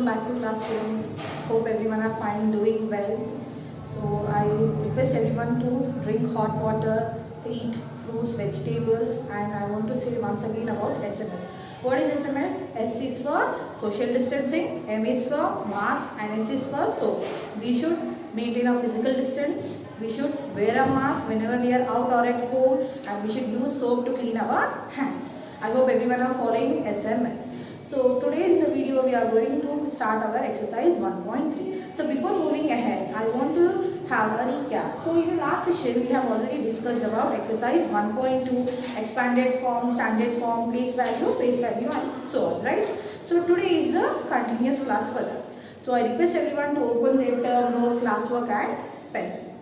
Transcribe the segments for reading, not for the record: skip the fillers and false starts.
welcome back to class students. Hope everyone are fine, doing well. So I request everyone to drink hot water, eat fruits, vegetables, and I want to say once again about SMS. What is SMS? S is for social distancing, M is for mask, and S is for soap. We should maintain a physical distance. We should wear a mask whenever we are out or at home, and we should use soap to clean our hands. I hope everyone are following SMS. So today in the video we are going to start our exercise 1.3. So before moving ahead, I want to have a recap. So in the last session we have already discussed about exercise 1.2, expanded form, standard form, place value and so on, right? So today is the continuous class for that. So I request everyone to open their term note, classwork and pencil.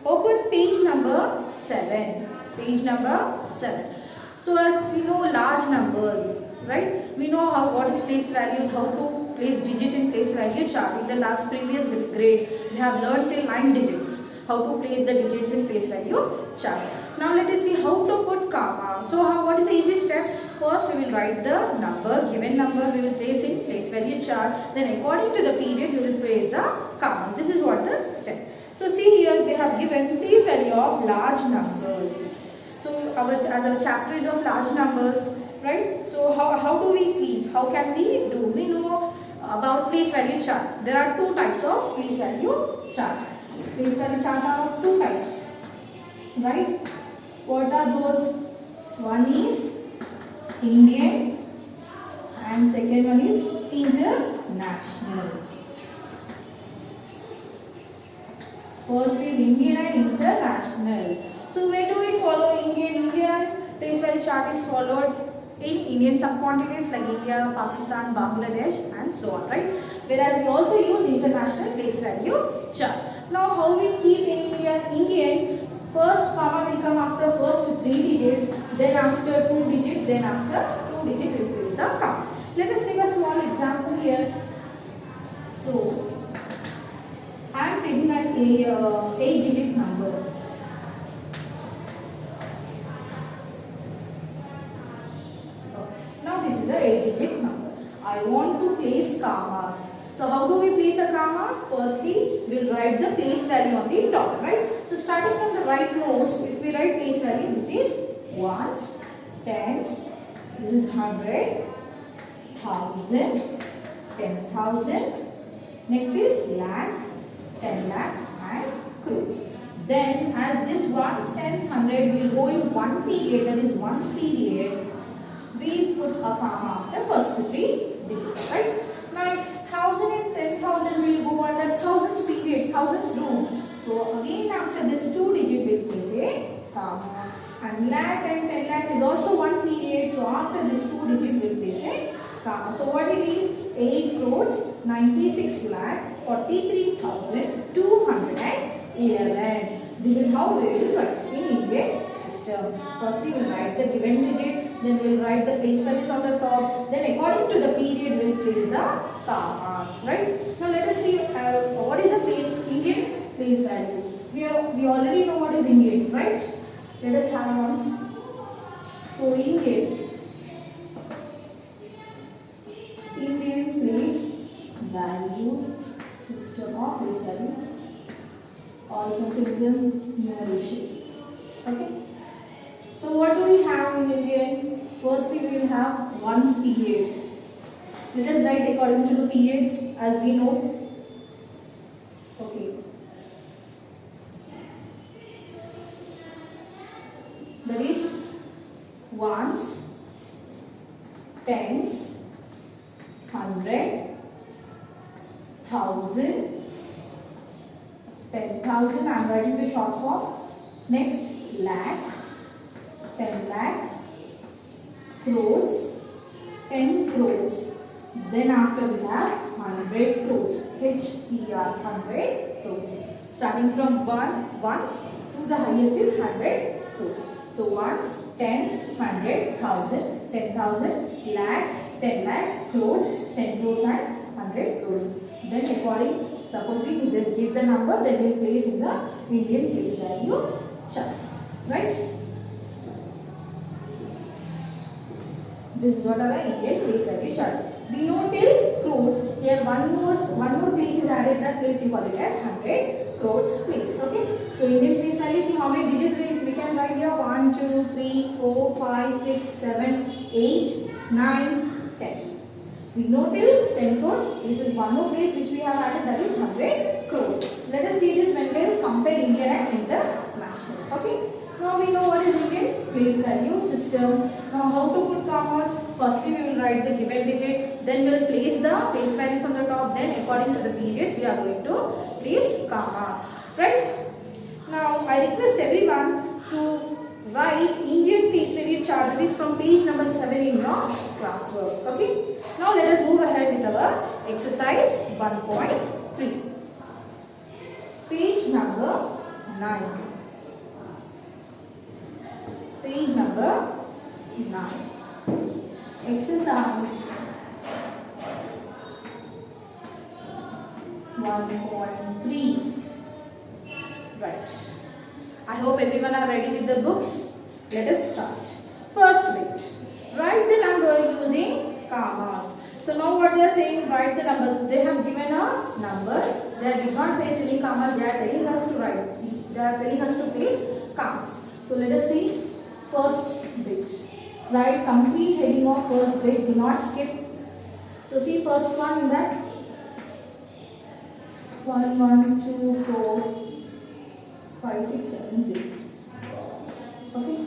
Open page number 7. Page number 7. So as we know large numbers, right? We know what is place values, how to place digit in place value chart. In the last previous grade, we have learned till 9 digits, how to place the digits in place value chart. Now let us see how to put comma. So what is the easy step? First we will write the number, given number we will place in place value chart. Then according to the periods we will place the comma. This is what the step. So see here they have given place value of large numbers. So as our chapter is of large numbers, right? So how do we keep? How can we do? We know about place value chart. There are two types of place value chart. Place value chart are of two types, right? What are those? One is Indian and second one is international. First is Indian and international. So where do we follow Indian place value chart is followed in Indian subcontinents like India, Pakistan, Bangladesh and so on, right? Whereas we also use international place value chart. Now how we keep in Indian, first comma will come after first 3 digits, then after 2 digits, then after 2 digits we will place the comma. Let us take a small example here. So I am taking an 8-digit number. Now this is a 8-digit number. I want to place commas. So how do we place a comma? Firstly, we will write the place value on the top, right? So starting from the right most, if we write place value, this is ones, tens, this is 100, 1000, 10,000, next is lakh, 10 lakh and crores. Then as this ones, tens, 100 will go in one period, that is ones period, we put a comma after first 3 digits, right? Next 1000 and 10,000 will go under thousands period, thousands row. So again after this 2 digit will place a comma. And lakh and 10 lakhs is also one period, so after this 2 digit will place a comma. So what it is? 8 crores 96 lakh 43,211. This is how we will write in Indian system. Firstly we will write the given digit, then we will write the place values on the top, then according to the periods we will place the commas, right? Now let us see what is the place Indian place value. We already know what is Indian, right? Let us have once. So Indian place value system of place value, or you can say Indian numeration. Okay. So what do we have in Indian? Firstly we will have ones period. Let us write according to the periods as we know. Okay. That is ones, tens, 100, 1000, 10,000, I am writing the short form. Next lakh, 10 lakh, crores, 10 crores. Then after we have 100 crores, HCR, 100 crores. Starting from ones to the highest is 100 crores. So ones, tens, 100, 1000, 10,000, lakh, 10 lakh, crores, 10 crores and 100 crores. Then according, suppose we give the number, then we place in the Indian place value chart, right? This is what our Indian place value chart. We know till crores. Here one more place is added. That place you call it as 100 crores place. Okay. So Indian place value. See how many digits we can write here. 1, 2, 3, 4, 5, 6, 7, 8, 9, 10. We know till 10 crores. This is one more place which we have added. That is 100 crores. Let us see this when we will compare Indian and international. Okay. Now we know what is Indian place value system. Now how to put commas? Firstly we will write the given digit. Then we will place the place values on the top. Then according to the periods we are going to place commas. Right? Now I request everyone to write Indian place value chart. That is from page number 7 in your classwork. Okay. Now let us move ahead with our exercise 1.3. Page number 9. Page number 9. Exercise 1.3. Right. I hope everyone are ready with the books. Let us start. First bit. Write the number using commas. So now what they are saying, write the numbers. They have given a number. They did not place any commas. They are telling us to write. They are telling us to place commas. So let us see. First bit. Write complete heading of first bit. Do not skip. So see first one in that. 1, 1, 2, 4, 5, 6, 7, 0. Okay.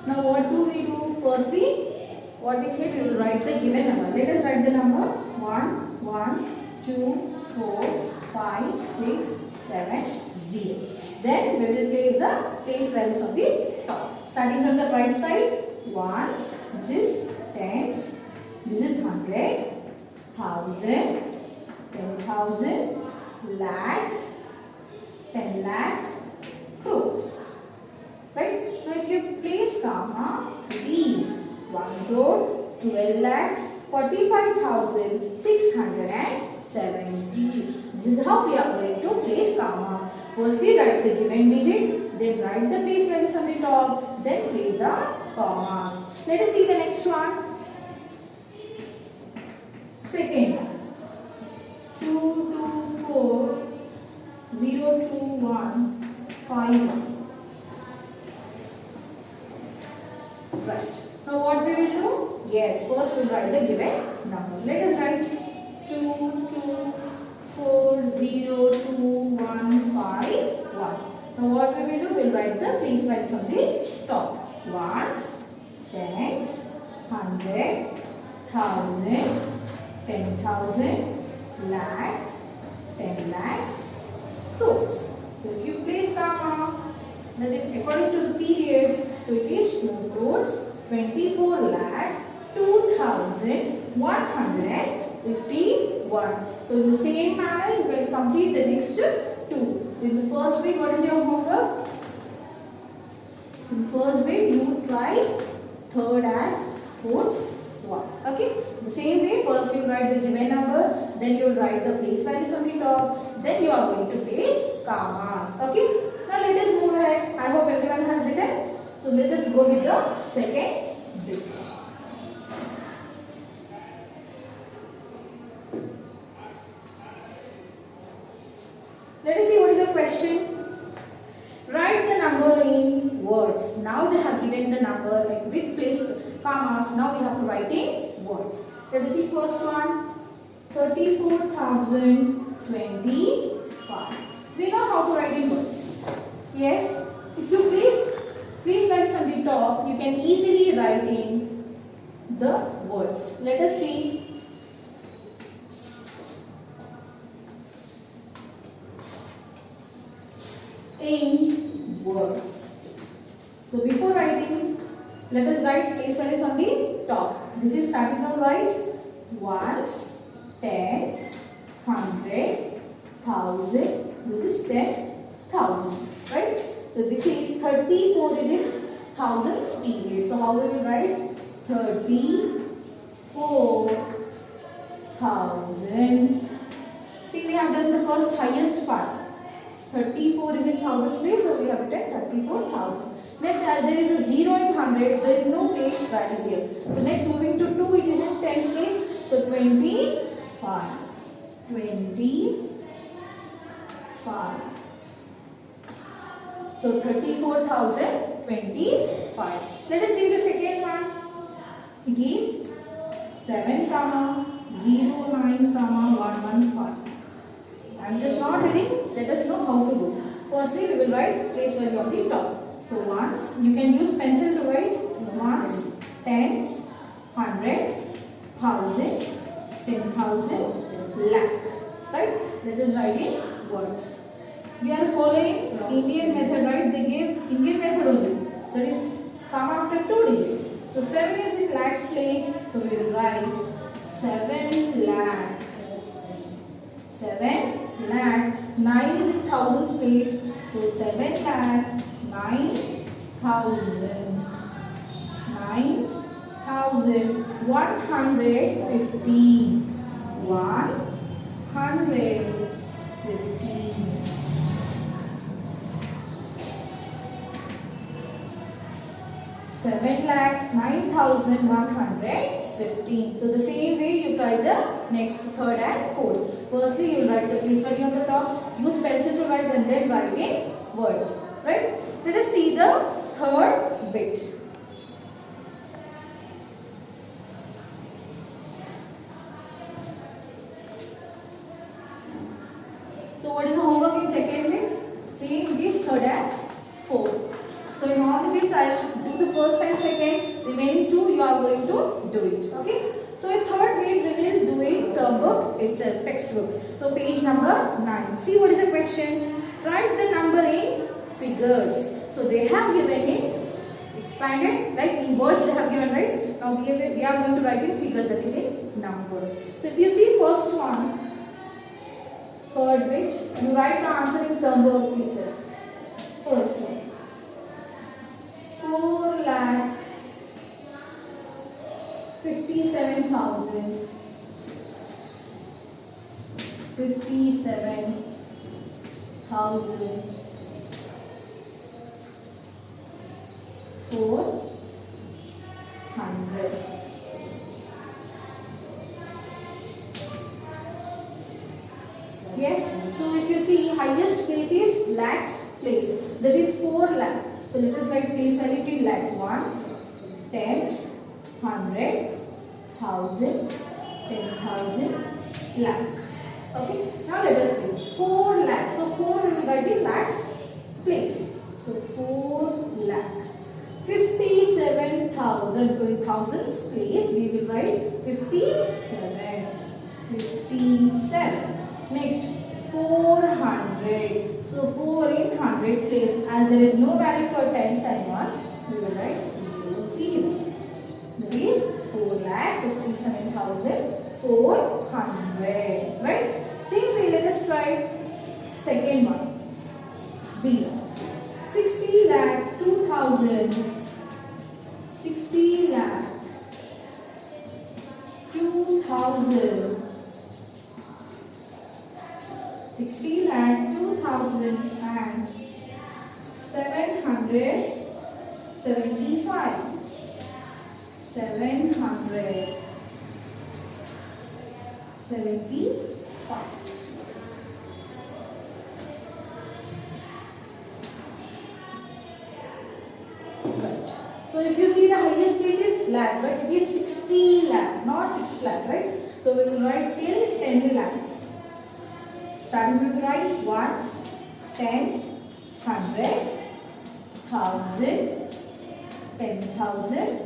Now what do we do? Firstly, what we said, we will write the given number. Let us write the number 1, 1, 2, 4, 5, 6, 7, 0. Then we will place the place values on the top. Starting from the right side, ones, this is tens, this is 100, 1000, 10,000, lakh, 10 lakh, crores. Right? Now if you place comma, these 1 crore, 12 lakhs, 45,670. This is how we are going to place commas. Firstly, write the given digit, then write the place values on the top, then place the commas. Let us see the next one. Second, 224 02151. Right. Now what we will do? Yes, first we will write the given number. Let us write 2240215. Now what we will do? We will write the place values on the top. Ones, tens, 100, 1000, 10,000, lakh, 10 lakh, crores. So if you place comma, that is according to the periods. So it is 2 crores, 24 lakh, 2,151. So in the same manner, you can complete the next 2. So in the first bit, what is your homework? In the first bit, you try third and fourth one. Okay. The same way, first you write the given number, then you will write the place values on the top, then you are going to place commas. Okay. Now let us move ahead. I hope everyone has written. So let us go with the second bit. Let us see what is the question. Write the number in words. Now they have given the number with place commas. Now we have to write in words. Let us see first one. 34,025. We know how to write in words. Yes. If you place values on the top, you can easily write in the words. Let us see. In words. So before writing, let us write place values on the top. This is starting from right. Ones, tens, 100, 1000. This is 10,000. Right? So this is 34 is in thousands period. So how we will write? 34,000. See, we have done the first highest part. 34 is in thousands place, so we have written 34,000. Next, as there is a 0 in hundreds, there is no place value here. So next, moving to 2, it is in tens place. So So 25. 25. So 34,025. Let us see the second one. It is 7, 0, 9, 115. I am just not reading. Let us know how to do. Firstly, we will write place value on the top. So ones, you can use pencil to write ones, tens, 100, 1,000, 10,000, lakh. Right? Let us write in words. We are following Indian method, right? They gave Indian method only. That is comma after 2 digits. So 7 is in lakhs place. So we will write 7 lakh. 7 lakh. 9 is in thousands place. So 7 lakh. 9,000. 9,000. 115. 115. 7,09,115. So the same way you try the next, third and fourth. Firstly, you write the place value on the top. Use pencil to write and then write in words. Right? Let us see the third bit. So what is the homework in second bit? Same, it is third and fourth. So in all the bits I will do the first and second. Remaining two you are going to do it. Okay. So in third bit we will do it term book itself, textbook. So page number 9. See what is the question? Write the number in figures. So they have given it expanded, like in words they have given, right? Now we are going to write in figures, that is in numbers. So if you see first one, third bit, you write the answer in term book itself. First one. 4,57,000. 57,000. 400. Yes. So if you see, highest place is lakhs place. That is 4 lakh. So let us write place value in lakhs. Ones, tens, 100, 1,000, 10,000, lakh. Okay. Now let us place 4 lakhs. So 4 we will write in lakhs place. So 4 lakh. 57,000. So in thousands place we will write 57. 57. Next 400. So 4 in 100 place. As there is no value for tens and ones, we will write 0, 0. That is 4,57,400. Right? Same way, let us try second one. B. 60 lakh 2,000. 60 lakh 2,000. 60 lakh 2,000 and 775. 775. Right. So if you see the highest place is lakh, but it is 60 lakh, not 6 lakh, right? So we will write till 10 lakhs. Starting we will write ones, tens, 100, 1,000, 10,000,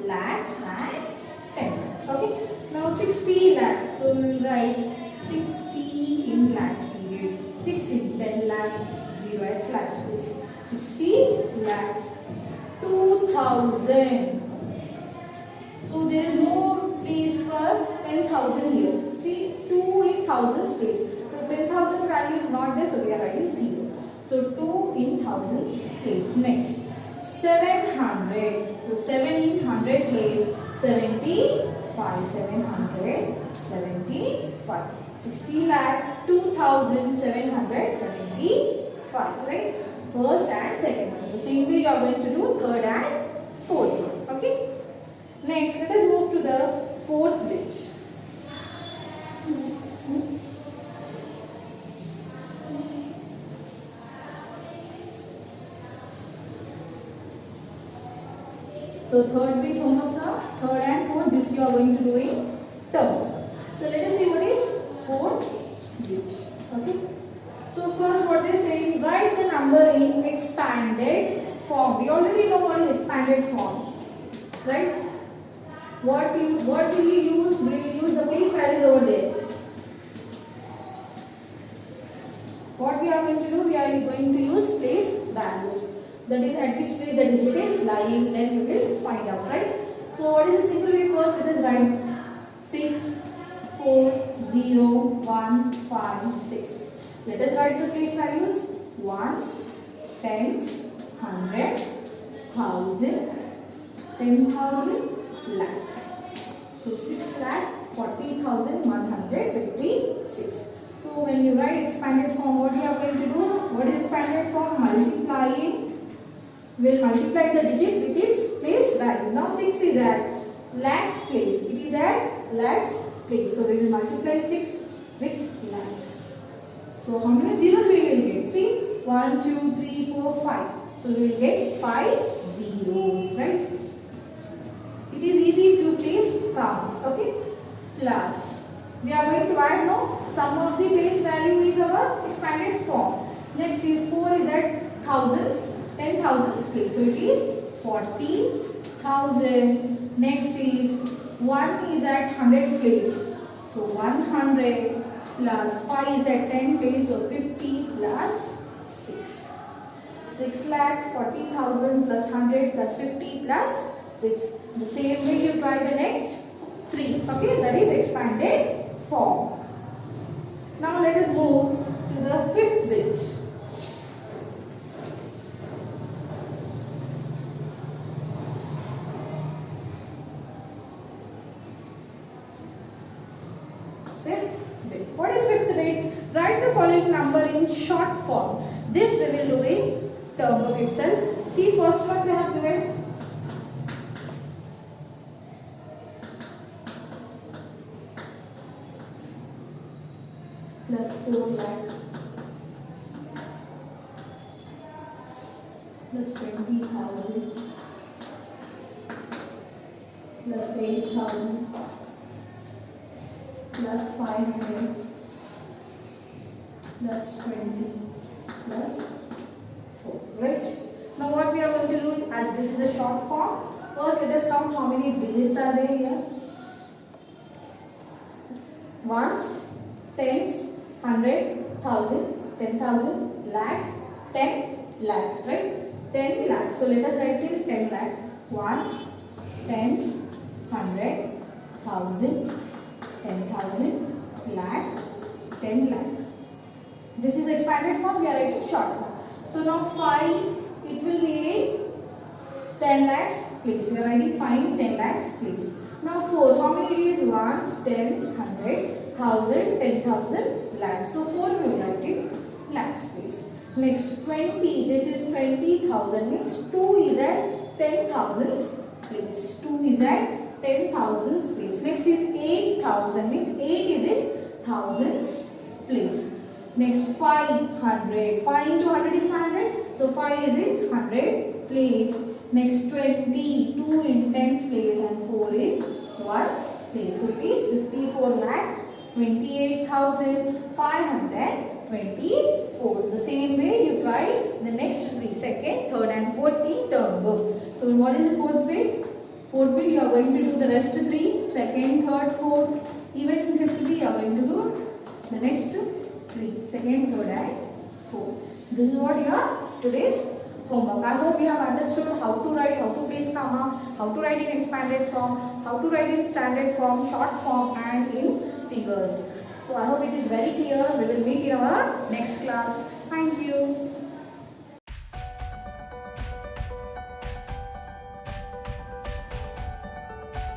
lakh and 10. Okay. Now 60 lakh. So we will write 60 in lakhs period. 6 in 10 lakh, 0 at lakhs place. 60 lakh. 2,000. So there is no place for 10,000 here. See, 2 in thousands place. So 10,000 value is not there, so we are writing 0. So 2 in thousands place. Next, 700. So 7 in 100 place. 75. 700. 75. 60 lakh. 2,775. Right? First and second one. The same way you are going to do third and fourth one. Okay. Next, let us move to the fourth bit. So third bit homeworks are third and fourth. This you are going to do in term. So let us see what is fourth bit. Okay. So first what they say, write the number in expanded form. We already know what is expanded form, right? What will you use? We will use the place values over there. What we are going to do? We are going to use place values. That is at which place the digit is lying. Then we will find out, right? So what is the simple way? First let us write 6, 4, 0, 1, 5, 6. Let us write the place values. Ones, tens, 100, 1000, 10,000, lakh. So 6,40,156. So when you write expanded form, what you are going to do? What is expanded form? Multiplying. Will multiply the digit with its place value. Now 6 is at lakhs place. It is at lakhs place. So we will multiply 6 with lakh. So how many zeros we will get? See, 1, 2, 3, 4, 5. So we will get 5 zeros, right? It is easy if you place counts, okay? Plus, we are going to add now sum of the place value is our expanded form. Next is 4 is at thousands, 10,000s place. So it is 40,000. Next is 1 is at 100 place. So 100 plus 5 is at 10 place. So 50 plus 6. 6,40,000 plus 100 plus 50 plus 6. The same way you try the next 3. Okay, that is expanded form. Now let us move to the fifth bit. Fifth bit. What is fifth bit? Write the following number in short form. This we will do in term book itself. See, first one we have given plus 4 lakh plus 20,000 plus 8,000 plus 500 plus 20 plus 4. Right? Now what we are going to do, as this is a short form, first let us count how many digits are there here. Ones, tens, 100, 1000, 10,000, lakh, 10 lakh, right? 10 lakh. So let us write till 10 lakh. Ones, tens, 100, 1000, 10,000, lakh, 10 lakh. This is expanded form, we are writing short form. So now 5, it will be in 10 lakhs place. We are writing 5 10 lakhs place. Now 4, how many it is? Ones, tens, 100, 1000, 10,000, lakhs. So 4 we will write in lakhs place. Next 20, this is 20,000 means 2 is at 10,000s place. 2 is at 10,000s place. Next is 8,000 means 8 is in thousands place. Next 500. 5 into 100 is 500. So 5 is in 100 place. Next 20. 2 in tens place and 4 in ones place. So it is 54 lakh 28,524. The same way you try the next 3, second, third and fourth in term book. So what is the fourth bit? Fourth bit you are going to do the rest 3, second, third, fourth. Even in fifth bit you are going to do the next 3, second, third and fourth. This is what your today's homework. I hope you have understood how to write, how to place comma, how to write in expanded form, how to write in standard form, short form and in figures. So I hope it is very clear. We will meet in our next class. Thank you.